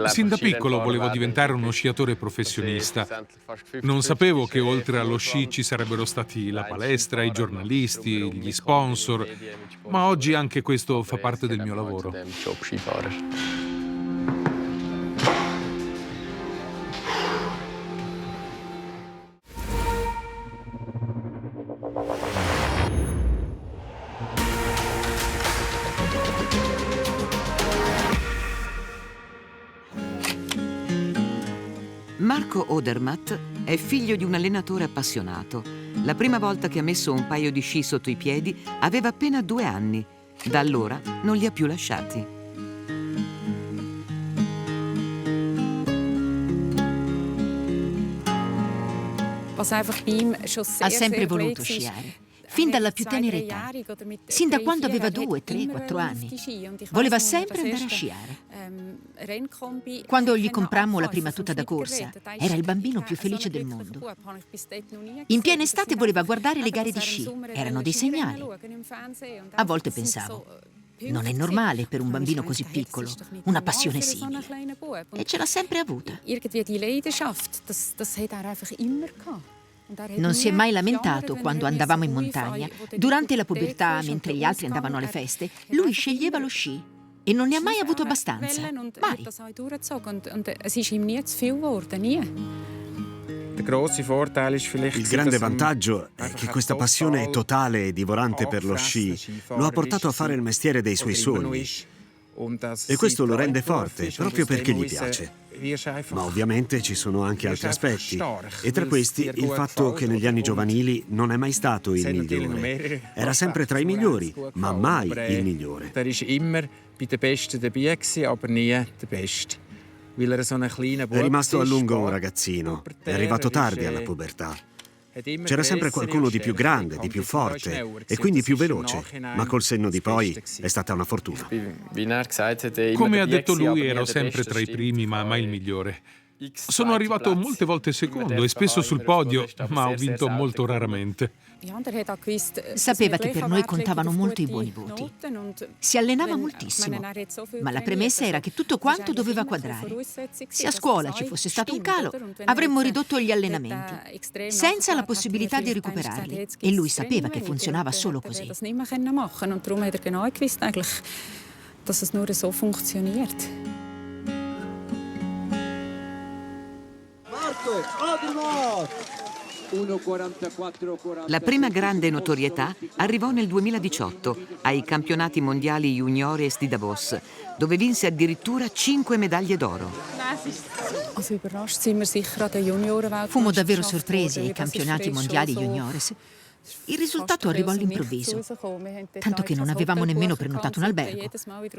Sin da piccolo volevo diventare uno sciatore professionista. Non sapevo che oltre allo sci ci sarebbero stati la palestra, i giornalisti, gli sponsor, ma oggi anche questo fa parte del mio lavoro. Marco Odermatt è figlio di un allenatore appassionato. La prima volta che ha messo un paio di sci sotto i piedi aveva appena 2 anni. Da allora non li ha più lasciati. Ha sempre voluto sciare, fin dalla più tenera età, sin da quando aveva 2, 3, 4 anni. Voleva sempre andare a sciare. Quando gli comprammo la prima tuta da corsa, era il bambino più felice del mondo. In piena estate voleva guardare le gare di sci, erano dei segnali. A volte pensavo, non è normale per un bambino così piccolo, una passione simile. E ce l'ha sempre avuta. Non si è mai lamentato quando andavamo in montagna. Durante la pubertà, mentre gli altri andavano alle feste, lui sceglieva lo sci e non ne ha mai avuto abbastanza. Mai. Il grande vantaggio è che questa passione totale e divorante per lo sci lo ha portato a fare il mestiere dei suoi sogni. E questo lo rende forte, proprio perché gli piace. Ma ovviamente ci sono anche altri aspetti, e tra questi il fatto che negli anni giovanili non è mai stato il migliore. Era sempre tra i migliori, ma mai il migliore. È rimasto a lungo un ragazzino, è arrivato tardi alla pubertà. C'era sempre qualcuno di più grande, di più forte e quindi più veloce, ma col senno di poi è stata una fortuna. Come ha detto lui, ero sempre tra i primi, ma mai il migliore. Sono arrivato molte volte secondo e spesso sul podio, ma ho vinto molto raramente. Sapeva che per noi contavano molto i buoni voti. Si allenava moltissimo, ma la premessa era che tutto quanto doveva quadrare. Se a scuola ci fosse stato un calo, avremmo ridotto gli allenamenti, senza la possibilità di recuperarli. E lui sapeva che funzionava solo così. La prima grande notorietà arrivò nel 2018 ai campionati mondiali juniores di Davos, dove vinse addirittura 5 medaglie d'oro. Fummo davvero sorpresi ai campionati mondiali juniores. Il risultato arrivò all'improvviso, tanto che non avevamo nemmeno prenotato un albergo.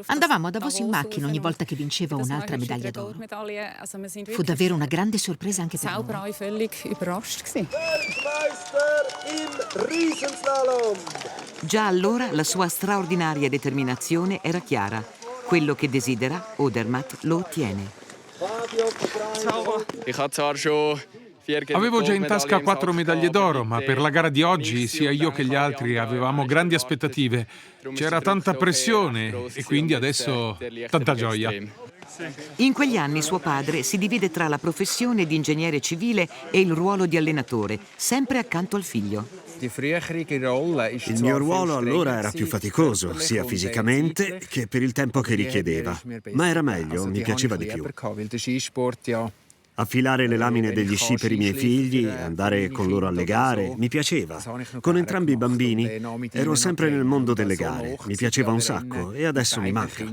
Andavamo a Davos in macchina ogni volta che vinceva un'altra medaglia d'oro. Fu davvero una grande sorpresa anche per noi. Già allora la sua straordinaria determinazione era chiara. Quello che desidera, Odermatt lo ottiene. Avevo già in tasca 4 medaglie d'oro, ma per la gara di oggi sia io che gli altri avevamo grandi aspettative. C'era tanta pressione e quindi adesso tanta gioia. In quegli anni suo padre si divide tra la professione di ingegnere civile e il ruolo di allenatore, sempre accanto al figlio. Il mio ruolo allora era più faticoso, sia fisicamente che per il tempo che richiedeva, ma era meglio, mi piaceva di più. Affilare le lamine degli sci per i miei figli, andare con loro alle gare, mi piaceva. Con entrambi i bambini ero sempre nel mondo delle gare, mi piaceva un sacco e adesso mi manca.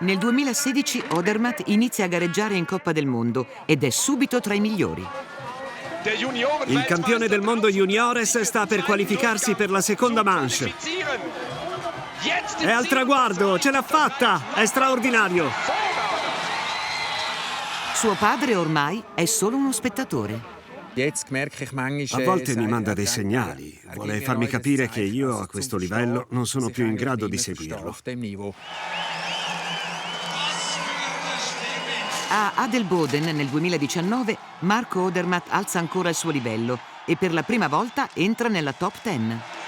Nel 2016 Odermatt inizia a gareggiare in Coppa del Mondo ed è subito tra i migliori. Il campione del mondo juniores sta per qualificarsi per la seconda manche. È al traguardo, ce l'ha fatta, è straordinario. Suo padre ormai è solo uno spettatore. A volte mi manda dei segnali, vuole farmi capire che io a questo livello non sono più in grado di seguirlo. A Adelboden nel 2019 Marco Odermatt alza ancora il suo livello e per la prima volta entra nella top 10.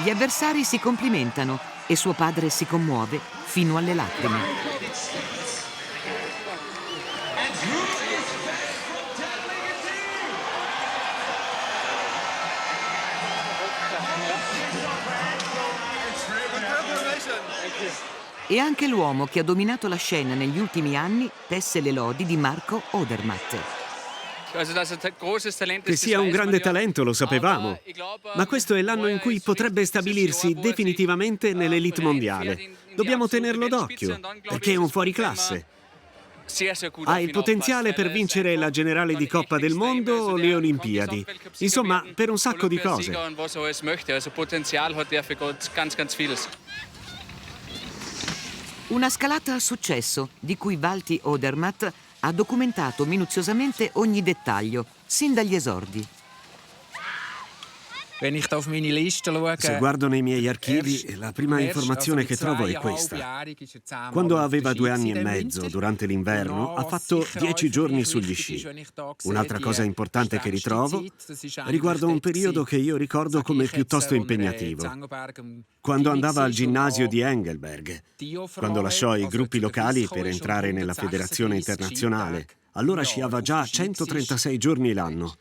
Gli avversari si complimentano e suo padre si commuove fino alle lacrime. E anche l'uomo che ha dominato la scena negli ultimi anni tesse le lodi di Marco Odermatt. Che sia un grande talento lo sapevamo, ma questo è l'anno in cui potrebbe stabilirsi definitivamente nell'elite mondiale. Dobbiamo tenerlo d'occhio, perché è un fuoriclasse. Ha il potenziale per vincere la generale di Coppa del Mondo o le Olimpiadi. Insomma, per un sacco di cose. Una scalata a successo di cui Walti Odermatt ha documentato minuziosamente ogni dettaglio, sin dagli esordi. Se guardo nei miei archivi, la prima informazione che trovo è questa. Quando aveva 2 anni e mezzo, durante l'inverno, ha fatto 10 giorni sugli sci. Un'altra cosa importante che ritrovo riguarda un periodo che io ricordo come piuttosto impegnativo. Quando andava al ginnasio di Engelberg, quando lasciò i gruppi locali per entrare nella federazione internazionale, allora sciava già 136 giorni l'anno.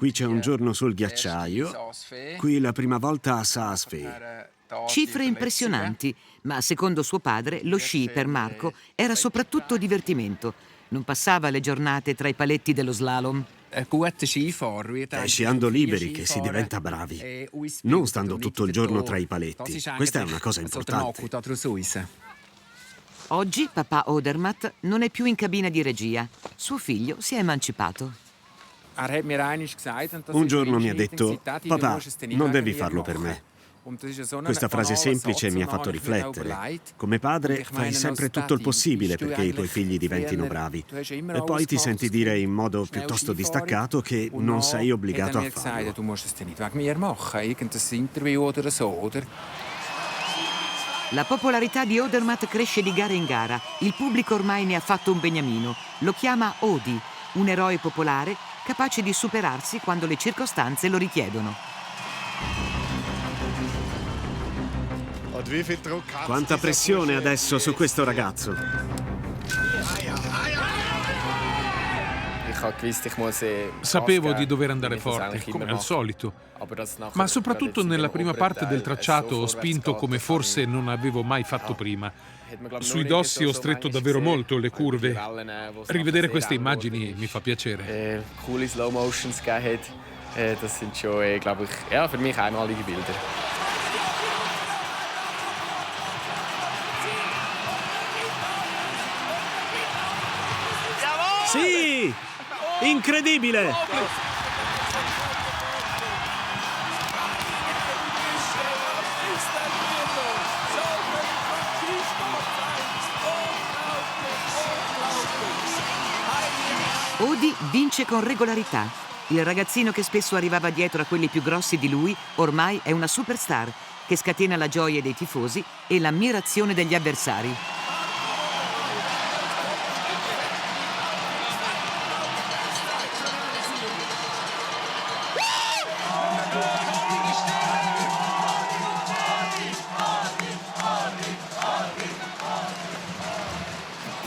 Qui c'è un giorno sul ghiacciaio, qui la prima volta a Saasfee. Cifre impressionanti, ma secondo suo padre lo sci per Marco era soprattutto divertimento. Non passava le giornate tra i paletti dello slalom. È sciando liberi che si diventa bravi, non stando tutto il giorno tra i paletti. Questa è una cosa importante. Oggi papà Odermatt non è più in cabina di regia. Suo figlio si è emancipato. Un giorno mi ha detto: papà, non devi farlo per me. Questa frase semplice mi ha fatto riflettere. Come padre fai sempre tutto il possibile perché i tuoi figli diventino bravi e poi ti senti dire in modo piuttosto distaccato che non sei obbligato a farlo. La popolarità di Odermatt cresce di gara in gara. Il pubblico ormai ne ha fatto un beniamino. Lo chiama Odi, un eroe popolare capace di superarsi quando le circostanze lo richiedono. Quanta pressione adesso su questo ragazzo. Sapevo di dover andare forte, come al solito, ma soprattutto nella prima parte del tracciato ho spinto come forse non avevo mai fatto prima. Sui dossi ho stretto davvero molto le curve. Rivedere queste immagini mi fa piacere. Coole Slow Motions gegeben hat, das sind schon, glaube ich, ja, für mich einmalige Bilder. Sì! Incredibile! Odi vince con regolarità. Il ragazzino che spesso arrivava dietro a quelli più grossi di lui ormai è una superstar che scatena la gioia dei tifosi e l'ammirazione degli avversari.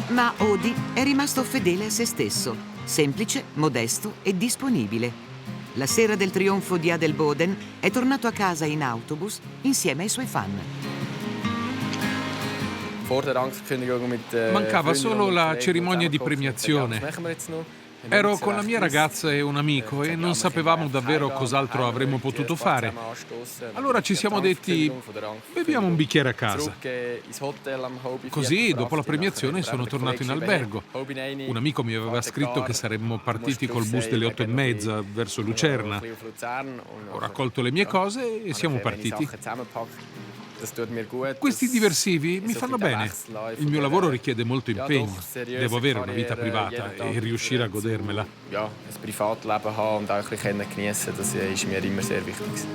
Ma Odi è rimasto fedele a se stesso, semplice, modesto e disponibile. La sera del trionfo di Adelboden è tornato a casa in autobus insieme ai suoi fan. Mancava solo la cerimonia di premiazione. Ero con la mia ragazza e un amico e non sapevamo davvero cos'altro avremmo potuto fare. Allora ci siamo detti, beviamo un bicchiere a casa. Così, dopo la premiazione, sono tornato in albergo. Un amico mi aveva scritto che saremmo partiti col bus delle 8:30 verso Lucerna. Ho raccolto le mie cose e siamo partiti. Questi diversivi mi fanno bene. Il mio lavoro richiede molto impegno. Devo avere una vita privata e riuscire a godermela. Ja, ein Privatleben haben und auch ein bisschen geniessen, das ist mir immer sehr wichtig.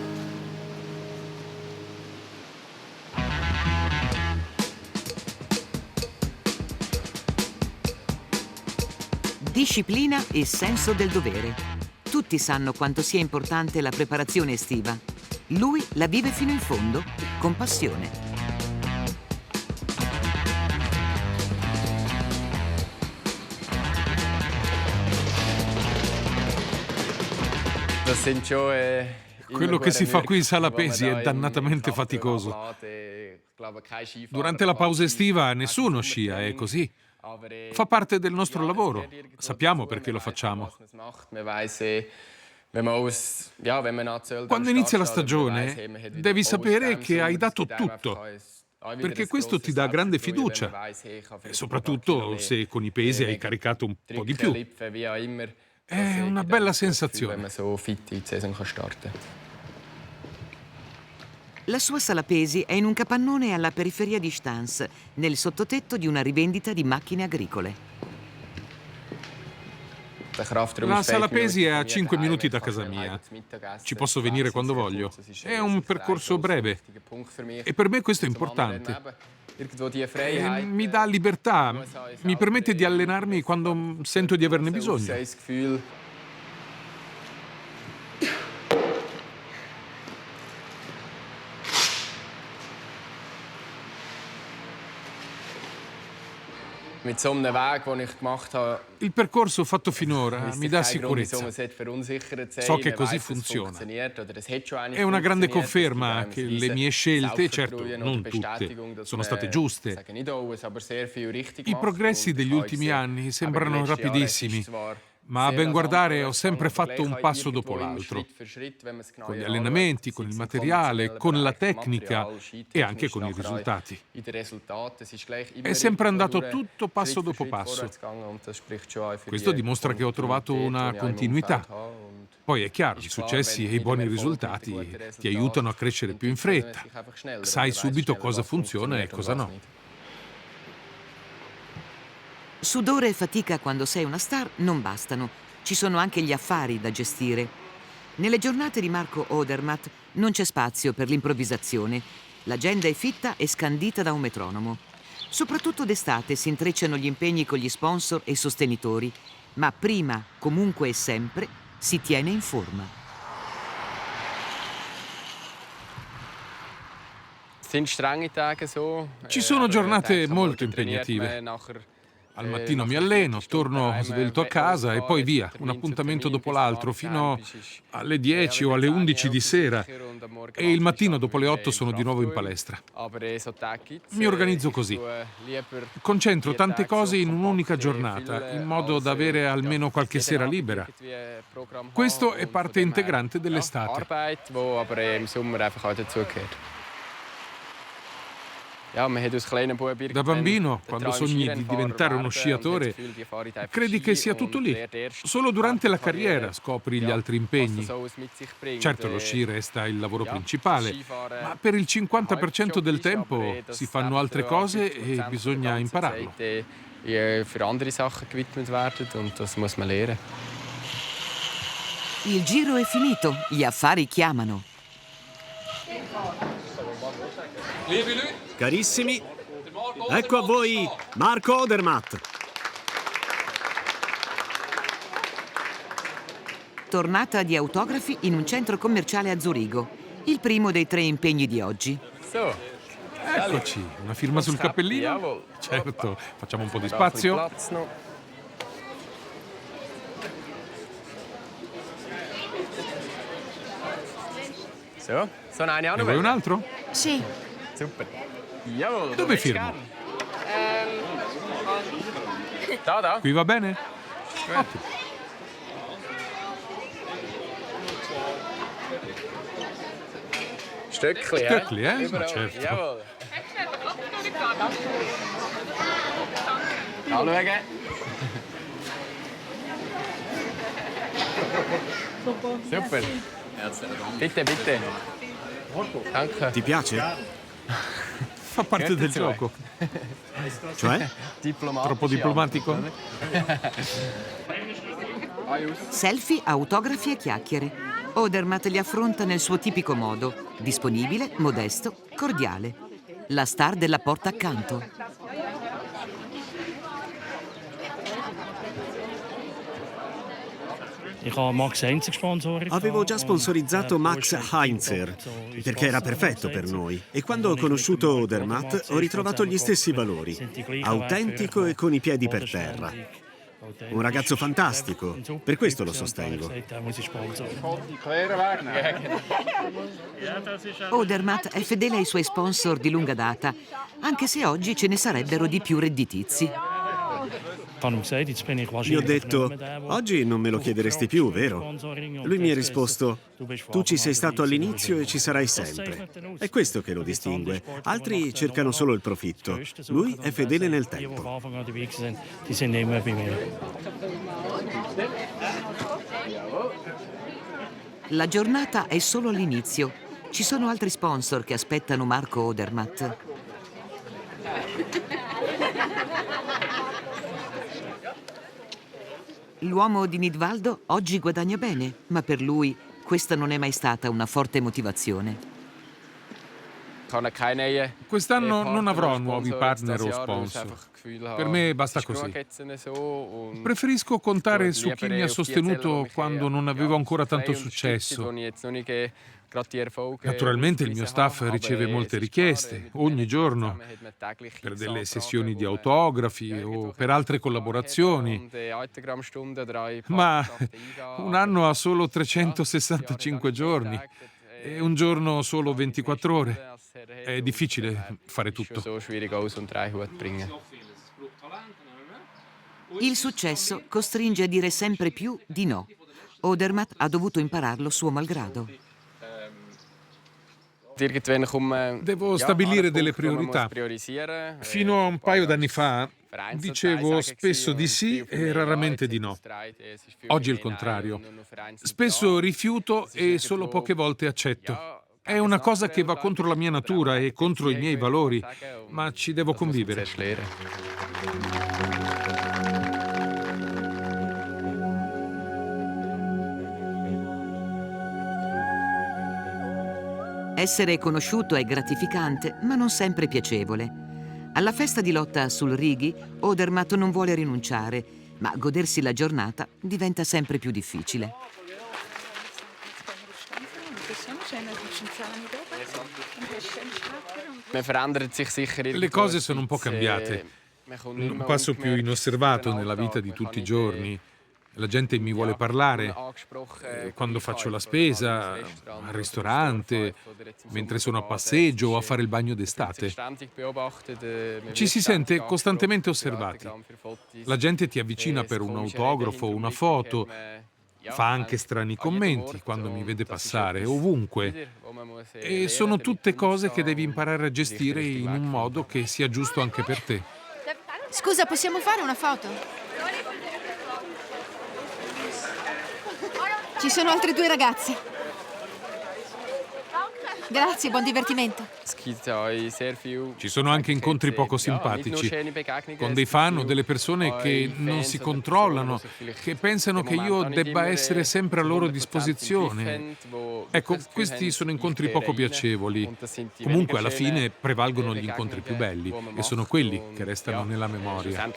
Disciplina e senso del dovere. Tutti sanno quanto sia importante la preparazione estiva. Lui la vive fino in fondo, con passione. Quello che si fa qui in sala pesi è dannatamente faticoso. Durante la pausa estiva nessuno scia, è così. Fa parte del nostro lavoro. Sappiamo perché lo facciamo. Quando inizia la stagione, devi sapere che hai dato tutto, perché questo ti dà grande fiducia, e soprattutto se con i pesi hai caricato un po' di più. È una bella sensazione. La sua sala pesi è in un capannone alla periferia di Stans, nel sottotetto di una rivendita di macchine agricole. La sala pesi è a 5 minuti da casa mia. Ci posso venire quando voglio. È un percorso breve e per me questo è importante. Mi dà libertà, mi permette di allenarmi quando sento di averne bisogno. Il percorso fatto finora mi dà sicurezza. So che così funziona. È una grande conferma che le mie scelte, certo non tutte, sono state giuste. I progressi degli ultimi anni sembrano rapidissimi, ma a ben guardare ho sempre fatto un passo dopo l'altro. Con gli allenamenti, con il materiale, con la tecnica e anche con i risultati. È sempre andato tutto passo dopo passo. Questo dimostra che ho trovato una continuità. Poi è chiaro, i successi e i buoni risultati ti aiutano a crescere più in fretta. Sai subito cosa funziona e cosa no. Sudore e fatica quando sei una star non bastano. Ci sono anche gli affari da gestire. Nelle giornate di Marco Odermatt non c'è spazio per l'improvvisazione. L'agenda è fitta e scandita da un metronomo. Soprattutto d'estate si intrecciano gli impegni con gli sponsor e sostenitori, ma prima, comunque e sempre, si tiene in forma. Ci sono giornate molto impegnative. Al mattino mi alleno, torno svelto a casa e poi via, un appuntamento dopo l'altro, fino alle 10 o alle 11 di sera. E il mattino dopo le 8 sono di nuovo in palestra. Mi organizzo così. Concentro tante cose in un'unica giornata, in modo da avere almeno qualche sera libera. Questo è parte integrante dell'estate. Da bambino, quando sogni di diventare uno sciatore, credi che sia tutto lì. Solo durante la carriera scopri gli altri impegni. Certo, lo sci resta il lavoro principale, ma per il 50% del tempo si fanno altre cose e bisogna impararlo. Il giro è finito, gli affari chiamano. Carissimi, ecco a voi Marco Odermatt. Tornata di autografi in un centro commerciale a Zurigo. Il primo dei 3 impegni di oggi. Eccoci, una firma sul cappellino? Certo, facciamo un po' di spazio. Ne vuoi un altro? Sì. Dove firmo? Qui va bene? Ottimo. Stöckli, Stöckli, Ma certo. Jawohl. Anschauen. Super. Bitte, bitte. Danke. Ti piace? Fa parte del gioco. Cioè? Troppo diplomatico? Selfie, autografi e chiacchiere. Odermatt li affronta nel suo tipico modo, disponibile, modesto, cordiale. La star della porta accanto. Avevo già sponsorizzato Max Heinzer, perché era perfetto per noi. E quando ho conosciuto Odermatt ho ritrovato gli stessi valori. Autentico e con i piedi per terra. Un ragazzo fantastico, per questo lo sostengo. Odermatt è fedele ai suoi sponsor di lunga data, anche se oggi ce ne sarebbero di più redditizi. Gli ho detto, oggi non me lo chiederesti più, vero? Lui mi ha risposto, tu ci sei stato all'inizio e ci sarai sempre. È questo che lo distingue. Altri cercano solo il profitto. Lui è fedele nel tempo. La giornata è solo l'inizio. Ci sono altri sponsor che aspettano Marco Odermatt. L'uomo di Nidwaldo oggi guadagna bene, ma per lui questa non è mai stata una forte motivazione. Quest'anno non avrò nuovi partner o sponsor. Per me basta così. Preferisco contare su chi mi ha sostenuto quando non avevo ancora tanto successo. Naturalmente il mio staff riceve molte richieste, ogni giorno, per delle sessioni di autografi o per altre collaborazioni. Ma un anno ha solo 365 giorni e un giorno solo 24 ore. È difficile fare tutto. Il successo costringe a dire sempre più di no. Odermatt ha dovuto impararlo suo malgrado. Devo stabilire delle priorità. Fino a un paio d'anni fa dicevo spesso di sì e raramente di no. Oggi è il contrario. Spesso rifiuto e solo poche volte accetto. È una cosa che va contro la mia natura e contro i miei valori, ma ci devo convivere. Essere conosciuto è gratificante, ma non sempre piacevole. Alla festa di lotta sul Righi, Odermatt non vuole rinunciare, ma godersi la giornata diventa sempre più difficile. Le cose sono un po' cambiate. Non passo più inosservato nella vita di tutti i giorni. La gente mi vuole parlare quando faccio la spesa, al ristorante, mentre sono a passeggio o a fare il bagno d'estate. Ci si sente costantemente osservati. La gente ti avvicina per un autografo o una foto, fa anche strani commenti quando mi vede passare, ovunque. E sono tutte cose che devi imparare a gestire in un modo che sia giusto anche per te. Scusa, possiamo fare una foto? Ci sono altri 2 ragazzi. Grazie, buon divertimento. Ci sono anche incontri poco simpatici, con dei fan o delle persone che non si controllano, che pensano che io debba essere sempre a loro disposizione. Ecco, questi sono incontri poco piacevoli. Comunque, alla fine, prevalgono gli incontri più belli e sono quelli che restano nella memoria.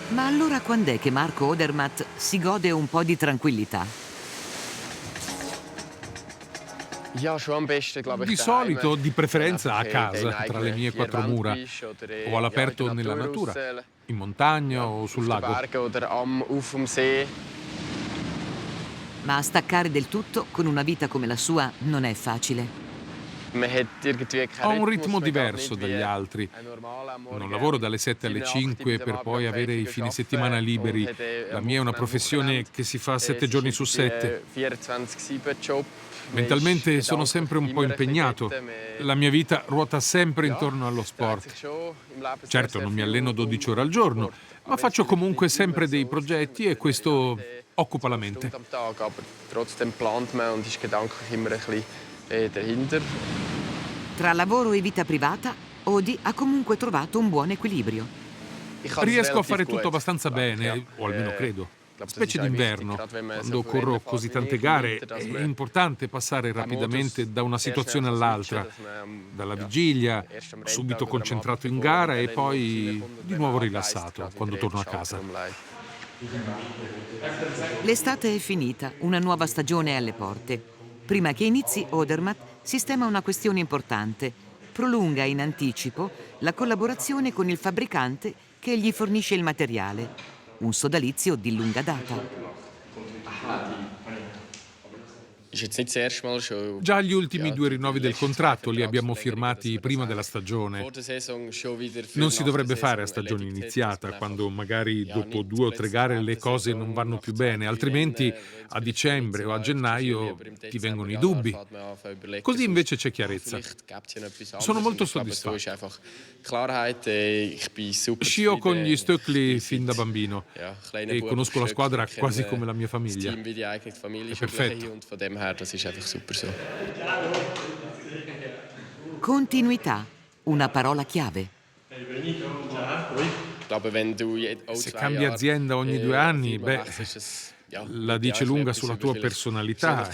Ma allora quando è che Marco Odermatt si gode un po' di tranquillità? Di solito, di preferenza a casa, tra le mie 4 mura, o all'aperto nella natura, in montagna o sul lago. Ma staccare del tutto con una vita come la sua non è facile. Ho un ritmo diverso dagli altri. Non lavoro dalle 7 alle 5 per poi avere i fine settimana liberi. La mia è una professione che si fa 7 giorni su 7. Mentalmente sono sempre un po' impegnato. La mia vita ruota sempre intorno allo sport. Certo, non mi alleno 12 ore al giorno, ma faccio comunque sempre dei progetti e questo occupa la mente. Tra lavoro e vita privata, Odi ha comunque trovato un buon equilibrio. Riesco a fare tutto abbastanza bene, o almeno credo. Specie d'inverno, quando corro così tante gare, è importante passare rapidamente da una situazione all'altra, dalla vigilia, subito concentrato in gara e poi di nuovo rilassato quando torno a casa. L'estate è finita, una nuova stagione è alle porte. Prima che inizi, Odermatt sistema una questione importante. Prolunga in anticipo la collaborazione con il fabbricante che gli fornisce il materiale. Un sodalizio di lunga data. Già gli ultimi 2 rinnovi del contratto li abbiamo firmati prima della stagione. Non si dovrebbe fare a stagione iniziata, quando magari dopo 2 o 3 gare le cose non vanno più bene, altrimenti a dicembre o a gennaio ti vengono i dubbi. Così invece c'è chiarezza. Sono molto soddisfatto. Scio con gli Stöckli fin da bambino e conosco la squadra quasi come la mia famiglia. È perfetto. Continuità, una parola chiave. Se cambi azienda ogni 2 anni, la dice lunga sulla tua personalità,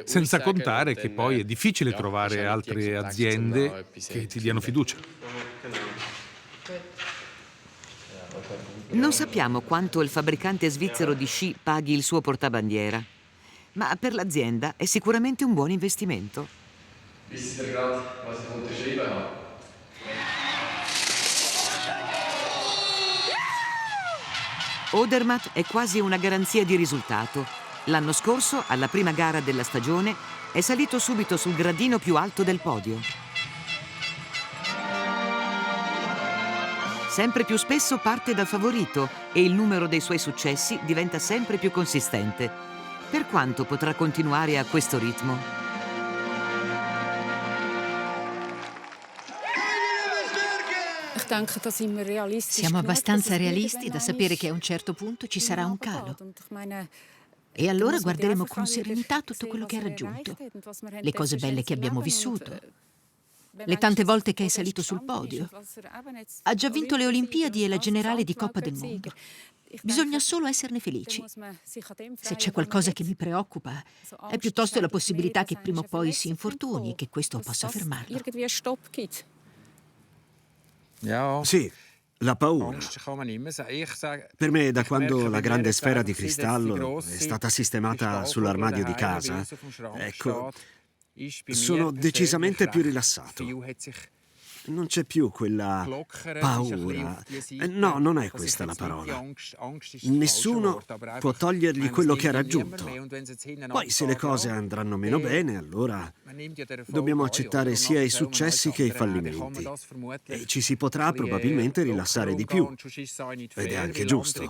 senza contare che poi è difficile trovare altre aziende che ti diano fiducia. Non sappiamo quanto il fabbricante svizzero di sci paghi il suo portabandiera, ma per l'azienda è sicuramente un buon investimento. Odermatt è quasi una garanzia di risultato. L'anno scorso, alla prima gara della stagione, è salito subito sul gradino più alto del podio. Sempre più spesso parte da favorito e il numero dei suoi successi diventa sempre più consistente. Per quanto potrà continuare a questo ritmo? Siamo abbastanza realisti da sapere che a un certo punto ci sarà un calo. E allora guarderemo con serenità tutto quello che ha raggiunto, le cose belle che abbiamo vissuto, le tante volte che è salito sul podio. Ha già vinto le Olimpiadi e la generale di Coppa del Mondo. Bisogna solo esserne felici. Se c'è qualcosa che mi preoccupa, è piuttosto la possibilità che prima o poi si infortuni e che questo possa fermarlo. Sì, la paura. Per me, da quando la grande sfera di cristallo è stata sistemata sull'armadio di casa, ecco, sono decisamente più rilassato. Non c'è più quella paura. No, non è questa la parola. Nessuno può togliergli quello che ha raggiunto. Poi se le cose andranno meno bene, allora dobbiamo accettare sia i successi che i fallimenti. E ci si potrà probabilmente rilassare di più. Ed è anche giusto.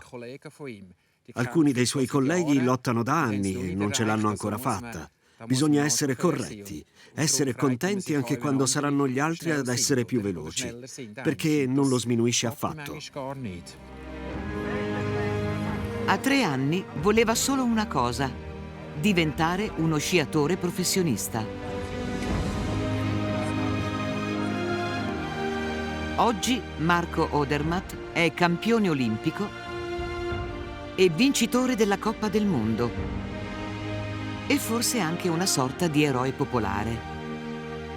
Alcuni dei suoi colleghi lottano da anni e non ce l'hanno ancora fatta. Bisogna essere corretti, essere contenti anche quando saranno gli altri ad essere più veloci, perché non lo sminuisce affatto. A 3 anni voleva solo una cosa: diventare uno sciatore professionista. Oggi Marco Odermatt è campione olimpico e vincitore della Coppa del Mondo. E forse anche una sorta di eroe popolare.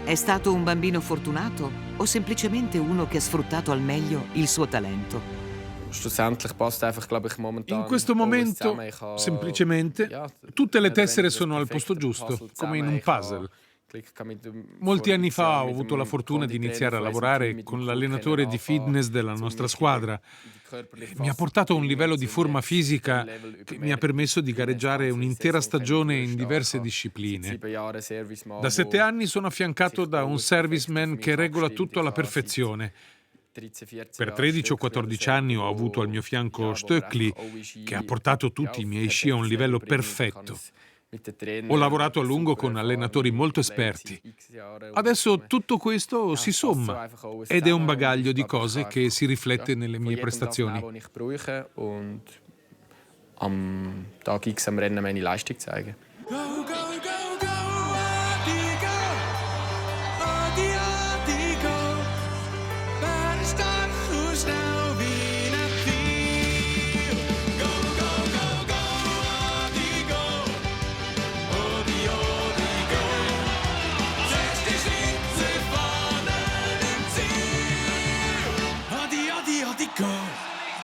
È stato un bambino fortunato o semplicemente uno che ha sfruttato al meglio il suo talento? In questo momento, semplicemente, tutte le tessere sono al posto giusto, come in un puzzle. Molti anni fa ho avuto la fortuna di iniziare a lavorare con l'allenatore di fitness della nostra squadra. Mi ha portato a un livello di forma fisica che mi ha permesso di gareggiare un'intera stagione in diverse discipline. Da 7 anni sono affiancato da un serviceman che regola tutto alla perfezione. Per 13 o 14 anni ho avuto al mio fianco Stöckli, che ha portato tutti i miei sci a un livello perfetto. Ho lavorato a lungo con allenatori molto esperti. Adesso tutto questo si somma ed è un bagaglio di cose che si riflette nelle mie prestazioni. Am Tag X am Rennen meine Leistung zeigen.